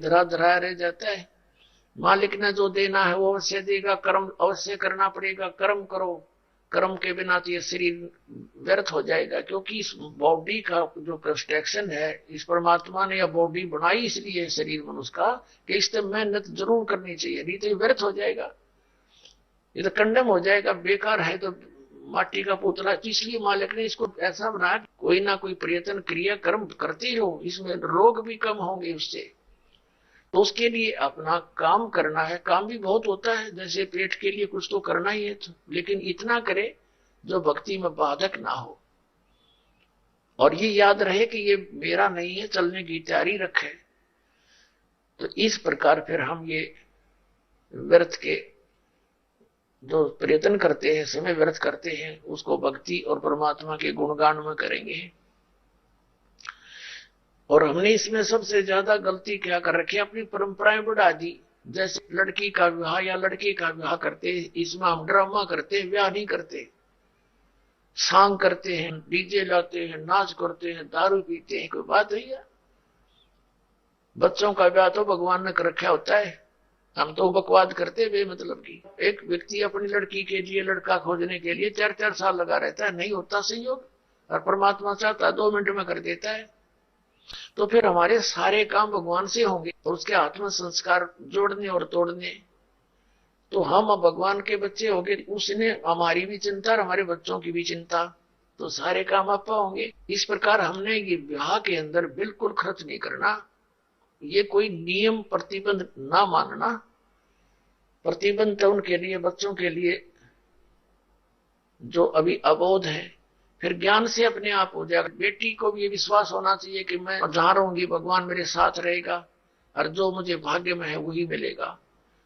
धरा धरा रह जाता है। मालिक ने जो देना है वो अवश्य देगा, कर्म अवश्य करना पड़ेगा, कर्म करो। कर्म के बिना तो ये शरीर व्यर्थ हो जाएगा, क्योंकि इस बॉडी का जो कंस्ट्रक्शन है, इस परमात्मा ने यह बॉडी बनाई इसलिए शरीर मनुष्य का कि इससे मेहनत जरूर करनी चाहिए, नहीं तो ये व्यर्थ हो जाएगा, ये तो कंडम हो जाएगा, बेकार है तो माटी का पुतला। इसलिए मालिक ने इसको ऐसा बनाया, कोई ना कोई प्रयत्न क्रिया कर्म करते रहो, इसमें रोग भी कम होंगे उससे। तो उसके लिए अपना काम करना है। काम भी बहुत होता है, जैसे पेट के लिए कुछ तो करना ही है तो, लेकिन इतना करे जो भक्ति में बाधक ना हो, और ये याद रहे कि ये मेरा नहीं है, चलने की तैयारी रखे। तो इस प्रकार फिर हम ये व्यर्थ के जो प्रयत्न करते हैं, समय व्यर्थ करते हैं, उसको भक्ति और परमात्मा के गुणगान में करेंगे। और हमने इसमें सबसे ज्यादा गलती क्या कर रखी है, अपनी परंपराएं बढ़ा दी। जैसे लड़की का विवाह या लड़के का विवाह करते, इसमें हम ड्रामा करते हैं, विवाह नहीं करते, सांग करते हैं, डीजे लाते हैं, नाच करते हैं, दारू पीते हैं। कोई बात है क्या? बच्चों का ब्याह तो भगवान ने कर रखा होता है, हम तो बकवाद करते बेमतलब की। एक व्यक्ति अपनी लड़की के लिए लड़का खोजने के लिए 4-4 साल लगा रहता है, नहीं होता संयोग, और परमात्मा चाहता है 2 मिनट में कर देता है। तो फिर हमारे सारे काम भगवान से होंगे, और उसके हाथ में संस्कार जोड़ने और तोड़ने। तो हम भगवान के बच्चे होंगे, उसने हमारी भी चिंता और हमारे बच्चों की भी चिंता, तो सारे काम आप होंगे। इस प्रकार हमने ये विवाह के अंदर बिल्कुल खर्च नहीं करना, ये कोई नियम प्रतिबंध ना मानना। प्रतिबंध तो उनके लिए, बच्चों के लिए जो अभी अबोध है, फिर ज्ञान से अपने आप हो जाएगा। बेटी को भी ये विश्वास होना चाहिए कि मैं जहां रहूंगी भगवान मेरे साथ रहेगा, और जो मुझे भाग्य में है वही मिलेगा।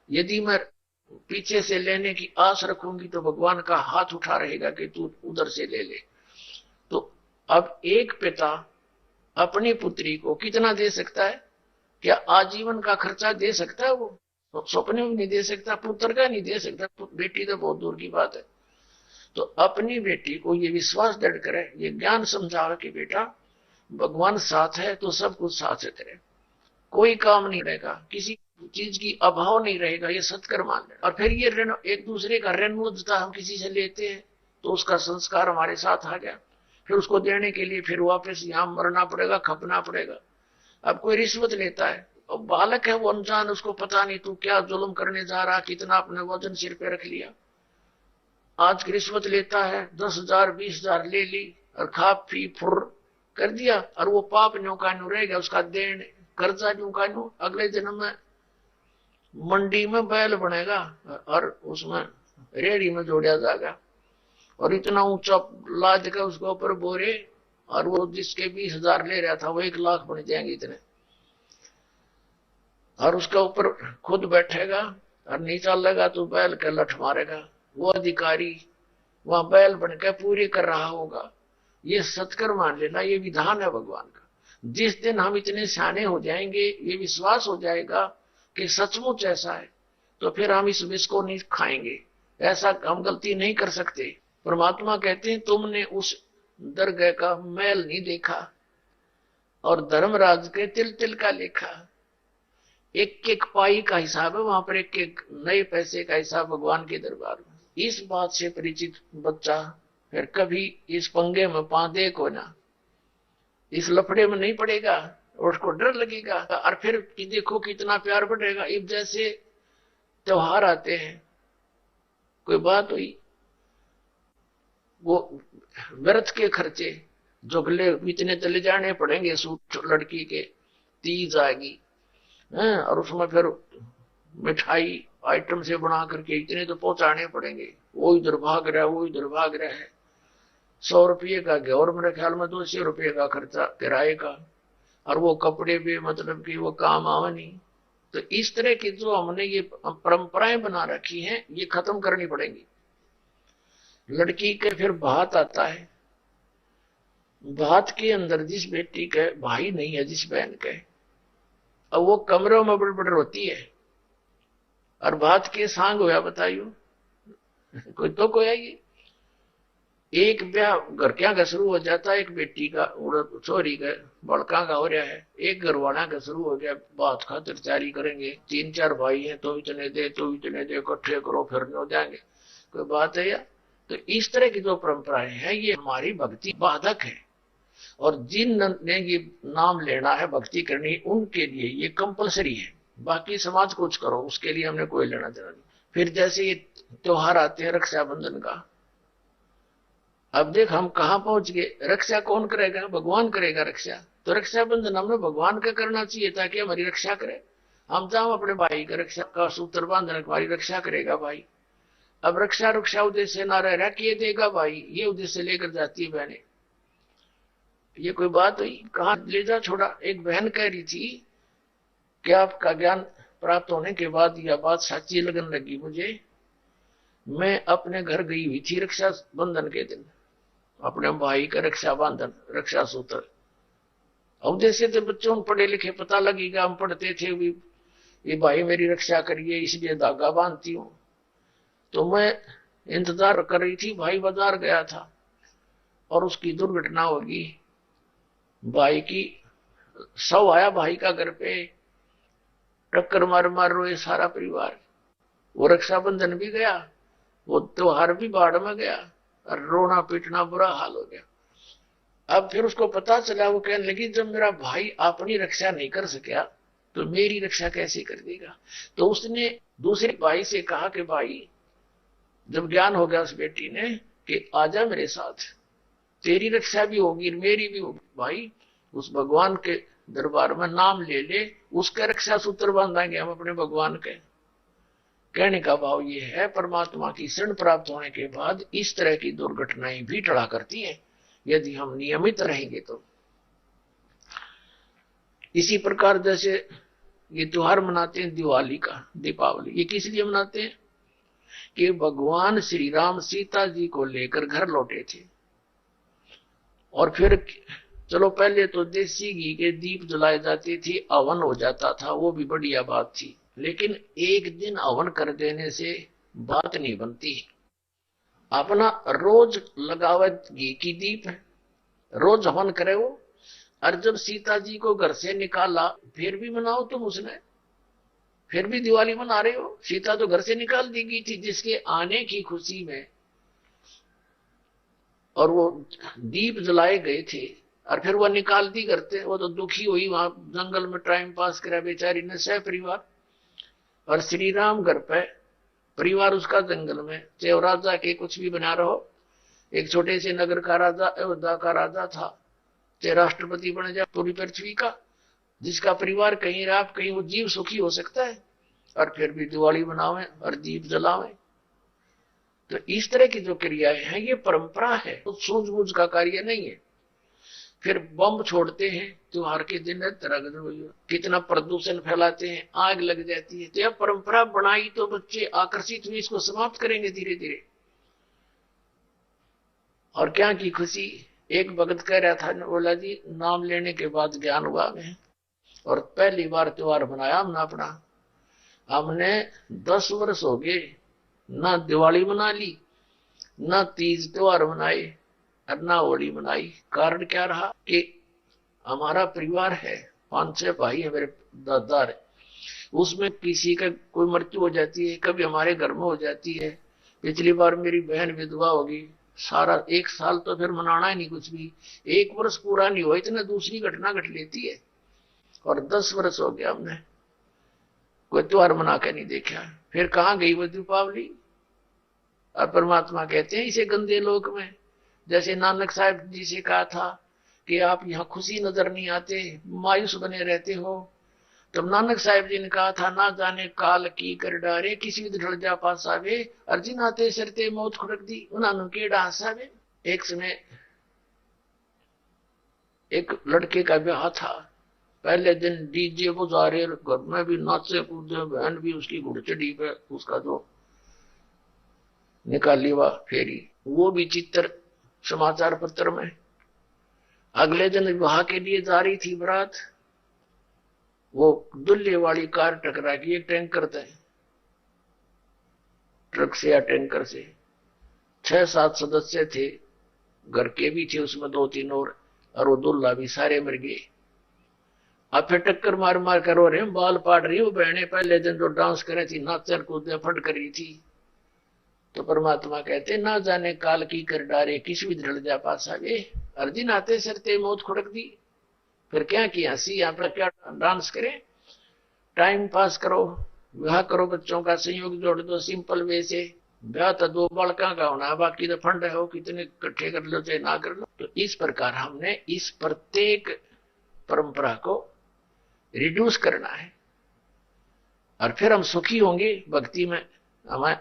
यदि मैं पीछे से लेने की आस रखूंगी तो भगवान का हाथ उठा रहेगा कि तू उधर से ले ले। तो अब एक पिता अपनी पुत्री को कितना दे सकता है? क्या आजीवन का खर्चा दे सकता है? वो स्वप्न में नहीं दे सकता, पुत्र का नहीं दे सकता, बेटी तो बहुत दूर की बात है। तो अपनी बेटी को ये विश्वास दृढ़ करे, ये ज्ञान समझावे कि बेटा भगवान साथ है तो सब कुछ साथ है तेरे, कोई काम नहीं रहेगा, किसी चीज की अभाव नहीं रहेगा, ये सत्कर्म मान ले। और फिर ये ऋण, एक दूसरे का ऋण मुझता हम किसी से लेते हैं तो उसका संस्कार हमारे साथ आ गया, फिर उसको देने के लिए फिर वापस यहां मरना पड़ेगा, खपना पड़ेगा। अब कोई रिश्वत लेता है, अब बालक है वो अनजान, उसको पता नहीं तू क्या जुल्म करने जा रहा, कितना अपने वजन सिर पे रख लिया। आज की रिश्वत लेता है, 10,000 20,000 ले ली और खा पी फुर कर दिया, और वो पाप न्यू का न्यू रहेगा, उसका देन कर्जा न्यू का न्यू। अगले जन्म में मंडी में बैल बनेगा और उसमें रेड़ी में जोड़ा जाएगा, और इतना ऊंचा लाद का उसके ऊपर बोरे, और वो जिसके 20,000 ले रहा था वो 1 लाख बन जाएंगे इतने, और उसके ऊपर खुद बैठेगा और नीचा लगा तो बैल के लठ मारेगा। वो अधिकारी वहां बैल बनकर पूरी कर रहा होगा। ये सत्कर्म मान लेना, ये विधान है भगवान का। जिस दिन हम इतने सियाने हो जाएंगे, ये विश्वास हो जाएगा कि सचमुच ऐसा है, तो फिर हम इस विष को नहीं खाएंगे, ऐसा हम गलती नहीं कर सकते। परमात्मा कहते हैं तुमने उस दरगाह का मैल नहीं देखा, और धर्मराज के तिल तिल का लेखा। एक एक पाई का हिसाब है वहां पर, एक एक नए पैसे का हिसाब भगवान के दरबार में। इस बात से परिचित बच्चा फिर कभी इस पंगे में पादे को ना, इस लफड़े में नहीं पड़ेगा, और उसको डर लगेगा। और फिर देखो कितना प्यार बढ़ेगा। इब जैसे त्योहार आते हैं, कोई बात हुई, वो व्यर्थ के खर्चे जो इतने चले जाने पड़ेंगे, सूट लड़की के, तीज आएगी और उसमें फिर मिठाई आइटम से बना करके इतने तो पहुंचाने पड़ेंगे, वो इधर भाग रहा है, वो इधर भाग रहा है। 100 रुपये का और मेरे ख्याल में 200 रुपये का खर्चा किराए का, और वो कपड़े भी मतलब कि वो काम आवे नहीं। तो इस तरह की जो हमने ये परंपराएं बना रखी हैं, ये खत्म करनी पड़ेंगी। लड़की के फिर भात आता है, भात के अंदर जिस बेटी के भाई नहीं है, जिस बहन के, अब वो कमरों में बड़बड़ होती है, और भात के सांग होया बताइयो, कोई तो कोई आएगी। एक ब्याह घर का शुरू हो जाता है, एक बेटी का छोरी का बड़का का हो रहा है, एक घरवाला का शुरू हो गया, बात खातिर तैयारी करेंगे, 3-4 भाई हैं तो इतने दे तो इतने दे, इकट्ठे करो फिर हो जाएंगे, कोई बात है यार। तो इस तरह की जो परंपराएं हैं ये हमारी भक्ति बाधक है, और जिन ने ये नाम लेना है भक्ति करनी उनके लिए ये कंपलसरी है, बाकी समाज कुछ करो उसके लिए हमने कोई लेना देना नहीं। फिर जैसे ये त्योहार आते हैं रक्षाबंधन का, अब देख हम कहां पहुंच गए, रक्षा कौन करेगा, भगवान करेगा रक्षा, तो रक्षाबंधन हमने भगवान का करना चाहिए ताकि हमारी रक्षा करे। हम जाओ अपने भाई का रक्षा का सूत्र बांधने, हमारी रक्षा करेगा भाई। अब रक्षा रक्षा उद्देश्य ना रह रहा कि ये देगा भाई, ये उद्देश्य लेकर जाती है बहने, ये कोई बात हुई, कहां ले जा छोड़ा। एक बहन कह रही थी कि आपका ज्ञान प्राप्त होने के बाद यह बात सच्ची लगने लगी मुझे, मैं अपने घर गई हुई थी रक्षा बंधन के दिन, अपने भाई का रक्षा बंधन रक्षा सूत्र, उद्देश्य थे बच्चों पढ़े लिखे पता लगेगा, हम पढ़ते थे भी ये भाई मेरी रक्षा करिए इसलिए धागा बांधती हूं। तो मैं इंतजार कर रही थी, भाई बाजार गया था और उसकी दुर्घटना होगी, भाई की शव आया भाई का घर पे, टक्कर मार मार रोए सारा परिवार, वो रक्षाबंधन भी गया, वो त्योहार भी बाढ़ में गया, और रोना पीटना बुरा हाल हो गया। अब फिर उसको पता चला, वो कहने लगी जब मेरा भाई अपनी रक्षा नहीं कर सका तो मेरी रक्षा कैसे कर देगा। तो उसने दूसरे भाई से कहा कि भाई, जब ज्ञान हो गया उस बेटी ने कि आजा मेरे साथ, तेरी रक्षा भी होगी मेरी भी होगी। भाई उस भगवान के दरबार में नाम ले ले, उसके रक्षा सूत्र बांधेंगे हम अपने भगवान के। कहने का भाव ये है, परमात्मा की शरण प्राप्त होने के बाद इस तरह की दुर्घटनाएं भी टला करती हैं यदि हम नियमित रहेंगे तो। इसी प्रकार जैसे ये त्योहार मनाते हैं दिवाली का, दीपावली, ये किस लिए मनाते हैं कि भगवान श्री राम सीता जी को लेकर घर लौटे थे, और फिर चलो पहले तो देसी घी के दीप जलाए जाते थे, हवन हो जाता था, वो भी बढ़िया बात थी, लेकिन एक दिन हवन कर देने से बात नहीं बनती। अपना रोज लगावे घी की दीप, रोज हवन करे वो, और जब सीता जी को घर से निकाला फिर भी मनाओ तुम उसने, फिर भी दिवाली मना रहे हो। सीता तो घर से निकाल दी गई थी जिसके आने की खुशी में, और वो दीप जलाए गए थे, और फिर वो निकाल दी करते, वो तो दुखी हुई, वहां जंगल में टाइम पास करा बेचारी ने सह परिवार, और श्री राम घर पे परिवार उसका जंगल में, चाहे राजा के कुछ भी बना रहो, एक छोटे से नगर का राजा अयोध्या का राजा था, चाहे राष्ट्रपति बन जाए पूरी पृथ्वी का, जिसका परिवार कहीं रात कहीं वो जीव सुखी हो सकता है, और फिर भी दिवाली बनावे और दीप जलावे। तो इस तरह की जो क्रियाएं हैं ये परंपरा है, तो सूझबूझ का कार्य नहीं है। फिर बम छोड़ते हैं त्योहार के दिन, कितना प्रदूषण फैलाते हैं, आग लग जाती है। तो यह परंपरा बनाई तो बच्चे आकर्षित हुए, इसको समाप्त करेंगे धीरे धीरे, और क्या की खुशी। एक भगत कह रहा था, बोला जी नाम लेने के बाद ज्ञान हुआ मैं, और पहली बार त्योहार मनाया हमने अपना, हमने 10 वर्ष हो गए ना दिवाली मना ली, ना तीज त्योहार मनाए, और ना होली मनाई। कारण क्या रहा कि हमारा परिवार है, 5-6 भाई है, मेरे दादा है, उसमें किसी का कोई मृत्यु हो जाती है, कभी हमारे घर में हो जाती है। पिछली बार मेरी बहन विधवा होगी, सारा 1 साल तो फिर मनाना ही नहीं कुछ भी, 1 वर्ष पूरा नहीं हुआ इतने दूसरी घटना घट लेती है, और 10 वर्ष हो गया हमने कोई त्योहार मना के नहीं देखा। फिर कहां गई वो दीपावली। और परमात्मा कहते हैं इसे गंदे लोक में, जैसे नानक साहब जी से कहा था कि आप यहाँ खुशी नजर नहीं आते, मायूस बने रहते हो, तब नानक साहब जी ने कहा था ना जाने काल की कर डारे, किसी ढल जा पासावे, अर्जिन आते सरते मौत खुड़क दी उन्होंने केड़ा हंसावे। एक समय एक लड़के का ब्याह था, पहले दिन डीजे बजा रहे, घर में भी नाचे कूदे, बहन भी उसकी घुड़चड़ी पे उसका जो निकाली हुआ फेरी, वो भी चित्र समाचार पत्र में। अगले दिन विवाह के लिए जा रही थी बारात, वो दुल्हे वाली कार टकरा गई एक टैंकर से, ट्रक से या टैंकर से, 6-7 सदस्य थे, घर के भी थे उसमें 2-3 और वो दूल्हा भी सारे मर गए। अब फिर टक्कर मार मार कर रो रहे हैं, बाल पाट रही, वो बहने पहले दिन जो डांस करे थी, नाचन कूदे फट करी थी। तो परमात्मा कहते ना जाने काल की कर डारे, किस भी ढल जा पासा वे, अर्जुन आते सरते मौत खुड़क दी। फिर क्या किया सी, यहाँ पर क्या डांस करें, टाइम पास करो, विवाह करो, बच्चों का संयोग जोड़ दो सिंपल वे से। ब्याह तो 2 बालका का होना, बाकी तो फंड है, हो कितने इकट्ठे कर लो चाहे ना कर लो। तो इस प्रकार हमने इस प्रत्येक परंपरा को रिड्यूस करना है, और फिर हम सुखी होंगे भक्ति में, हमें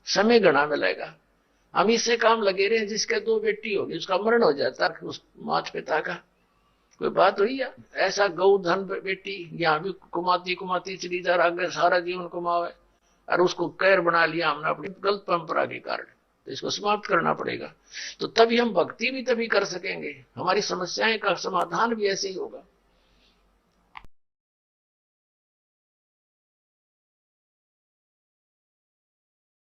समय गणा मिलेगा। हम इससे काम लगे रहे, जिसके 2 बेटी होगी उसका मरण हो जाता है, उस माता पिता का कोई बात हुई है ऐसा, गौ धन बेटी यहाँ भी कुमाती कुमाती चली जा रहा, सारा जीवन कुमावे, और उसको कैर बना लिया हमने अपनी गलत परंपरा के कारण। तो इसको समाप्त करना पड़ेगा, तो तभी हम भक्ति भी तभी कर सकेंगे, हमारी समस्याएं का समाधान भी ऐसे ही होगा।